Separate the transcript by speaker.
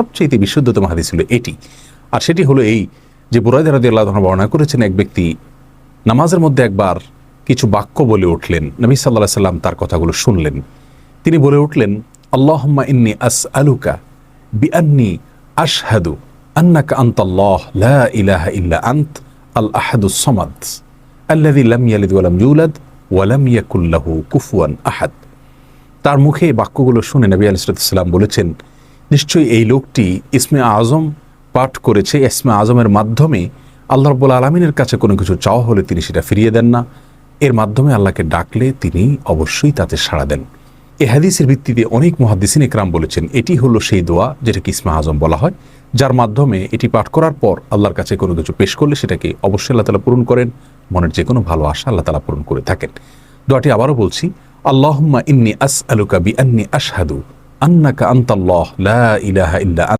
Speaker 1: সবচেয়ে বিশুদ্ধতম হাদিস হলো এটি। আর সেটি হলো এই যে বুরায়দা রাদিয়াল্লাহু আনহু বর্ণনা করেছেন, এক ব্যক্তি নামাজের মধ্যে একবার কিছু বাক্য বলে উঠলেন। নবী সাল্লাল্লাহু আলাইহি সাল্লাম তার কথাগুলো শুনলেন। তিনি বলে উঠলেন, আল্লাহুম্মা ইন্নী আসআলুকা বিআন্নী আশহাদু আন্নাকা আনতাল্লাহ লা ইলাহা ইল্লা আনত আল আহাদুস সামাদ আল্লাযী লাম ইয়ালিদ ওয়া লাম ইউলাদ ওয়া লাম ইয়াকুল লাহু কুফুয়ান আহাদ। তার মুখে এই বাক্যগুলো শুনে নবী আলাইহিস সালাম বলেছেন, নিশ্চয়ই এই লোকটি ইসমে আজম পাঠ করেছে। ইসমে আজমের মাধ্যমে আল্লাহ রাব্বুল আলামিনের কাছে কোনো কিছু চাওয়া হলে তিনি সেটা ফিরিয়ে দেন না। এর মাধ্যমে আল্লাহকে ডাকলে তিনি অবশ্যই তাতে সাড়া দেন। এই হাদিসের ভিত্তিতে অনেক মুহাদ্দিসিন ইকরাম বলেছেন এটি হলো সেই দোয়া যেটাকে ইসমে আজম বলা হয়, যার মাধ্যমে এটি পাঠ করার পর আল্লাহর কাছে কোনো কিছু পেশ করলে সেটাকে অবশ্যই আল্লাহ তাআলা পূরণ করেন। মনের যে কোনো ভালো আশা আল্লাহ তাআলা পূরণ করে থাকেন। দোয়াটি আবারও বলছি, আল্লাহুম্মা ইন্নী আসআলুকা বিআন্নী আশহাদু আন্নাকা আনতাল্লাহ লা ইলাহা ইল্লা